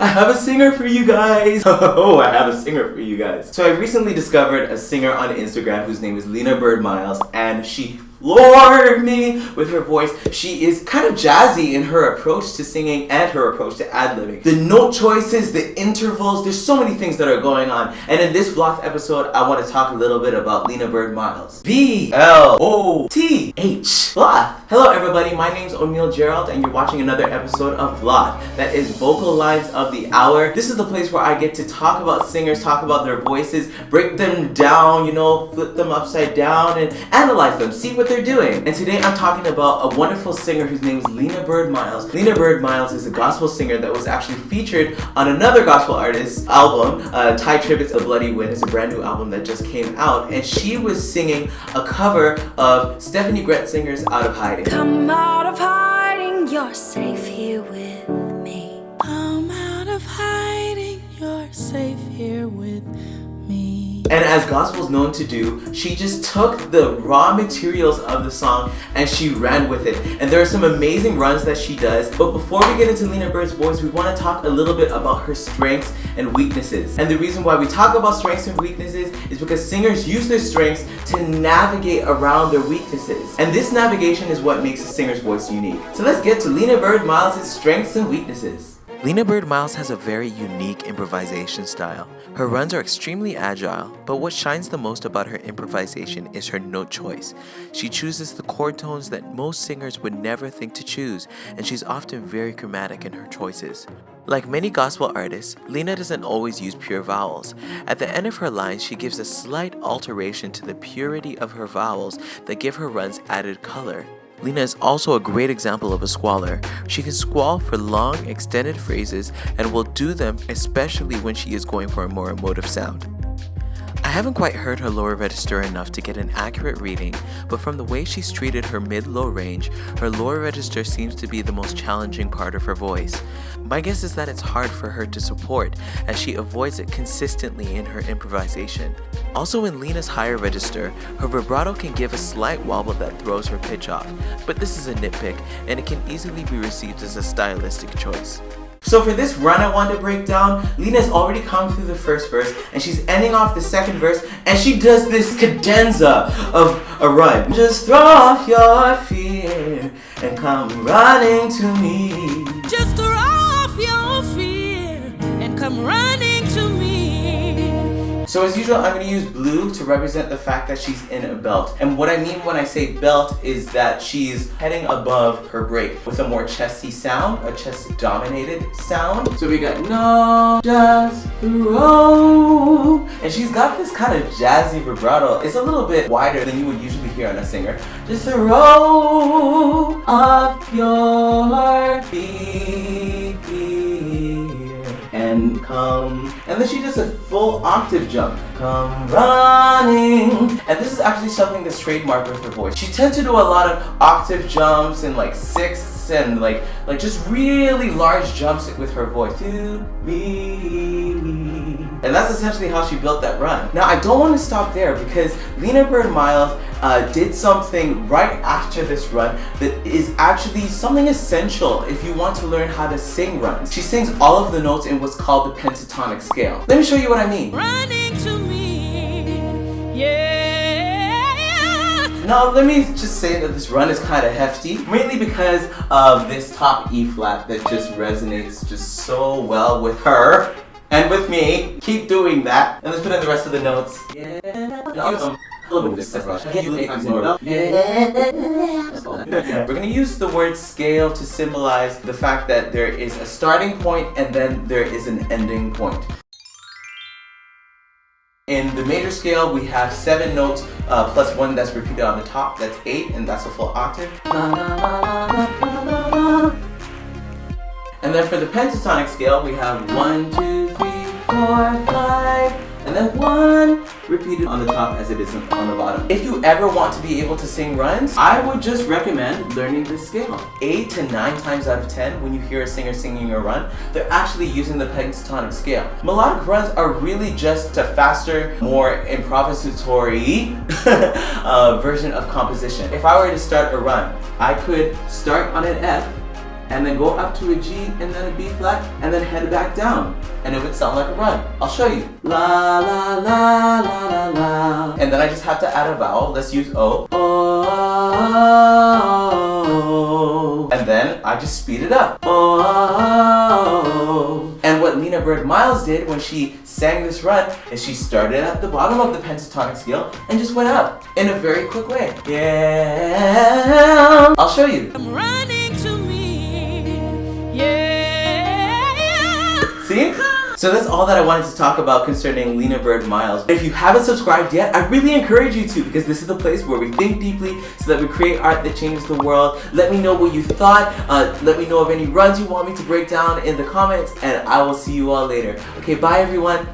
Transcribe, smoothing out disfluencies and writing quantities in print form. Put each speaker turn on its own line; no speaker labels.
I have a singer for you guys. Oh, I have a singer for you guys. So I recently discovered a singer on Instagram whose name is Lena Byrd-Miles, and she floored me with her voice. She is kind of jazzy in her approach to singing and her approach to ad-libbing. The note choices, the intervals, there's so many things that are going on. And in this VLOTH episode, I want to talk a little bit about Lena Byrd-Miles. VLOTH. VLOTH. Hello everybody, my name's Gerald, and you're watching another episode of VLOTH. That is Vocal Lines of the Hour. This is the place where I get to talk about singers, talk about their voices, break them down, you know, flip them upside down and analyze them, see what they're doing. And today I'm talking about a wonderful singer whose name is Lena Byrd-Miles. Lena Byrd-Miles is a gospel singer that was actually featured on another gospel artist's album, Tye Tribbett's The Bloody Wind. It's a brand new album that just came out, and she was singing a cover of Steffany Gretzinger's Out of Hiding.
Come out of hiding, you're safe here with me. Come out of hiding, you're safe here with me.
And as gospel's known to do, she just took the raw materials of the song and she ran with it. And there are some amazing runs that she does. But before we get into Lena Byrd's voice, we want to talk a little bit about her strengths and weaknesses. And the reason why we talk about strengths and weaknesses is because singers use their strengths to navigate around their weaknesses. And this navigation is what makes a singer's voice unique. So let's get to Lena Byrd-Miles' strengths and weaknesses.
Lena Byrd-Miles has a very unique improvisation style. Her runs are extremely agile, but what shines the most about her improvisation is her note choice. She chooses the chord tones that most singers would never think to choose, and she's often very chromatic in her choices. Like many gospel artists, Lena doesn't always use pure vowels. At the end of her lines, she gives a slight alteration to the purity of her vowels that give her runs added color. Lena is also a great example of a squaller. She can squall for long, extended phrases and will do them especially when she is going for a more emotive sound. I haven't quite heard her lower register enough to get an accurate reading, but from the way she's treated her mid-low range, her lower register seems to be the most challenging part of her voice. My guess is that it's hard for her to support, as she avoids it consistently in her improvisation. Also in Lena's higher register, her vibrato can give a slight wobble that throws her pitch off, but this is a nitpick, and it can easily be received as a stylistic choice.
So for this run I want to break down, Lena's already come through the first verse and she's ending off the second verse and she does this cadenza of a run. Just throw off your fear and come running to me.
Just throw off your fear and come running to me.
So as usual, I'm going to use blue to represent the fact that she's in a belt. And what I mean when I say belt is that she's heading above her break with a more chesty sound, a chest-dominated sound. So we got no, just throw. And she's got this kind of jazzy vibrato. It's a little bit wider than you would usually hear on a singer. Just throw up your feet and come. And then she does a full octave jump. Come running. And this is actually something that's trademarked with her voice. She tends to do a lot of octave jumps and like sixths and like just really large jumps with her voice. To me. And that's essentially how she built that run. Now I don't want to stop there because Lena Byrd-Miles did something right after this run that is actually something essential if you want to learn how to sing runs. She sings all of the notes in what's called the Pentatonic Scale. Let me show you what I mean.
Running to me, yeah.
Now let me just say that this run is kind of hefty, mainly because of this top E flat that just resonates just so well with her. And with me, keep doing that. And let's put in the rest of the notes. Yeah. We're going to use the word scale to symbolize the fact that there is a starting point and then there is an ending point. In the major scale, we have 7 notes plus 1 that's repeated on the top. That's 8, and that's a full octave. And then for the pentatonic scale, we have 1, 2, 3, 4, 5, and then 1 repeated on the top as it is on the bottom. If you ever want to be able to sing runs, I would just recommend learning this scale. 8 to 9 times out of 10, when you hear a singer singing a run, they're actually using the pentatonic scale. Melodic runs are really just a faster, more improvisatory version of composition. If I were to start a run, I could start on an F, and then go up to a G and then a B flat and then head back down. And it would sound like a run. I'll show you. La la la la la la. And then I just have to add a vowel. Let's use O. Oh. And then I just speed it up. Oh. And what Lena Byrd-Miles did when she sang this run is she started at the bottom of the pentatonic scale and just went up in a very quick way. Yeah. I'll show you.
I'm running to me. Yeah.
See? So that's all that I wanted to talk about concerning Lena Byrd-Miles. If you haven't subscribed yet, I really encourage you to, because this is the place where we think deeply so that we create art that changes the world. Let me know what you thought. Let me know of any runs you want me to break down in the comments, and I will see you all later. Okay, bye everyone.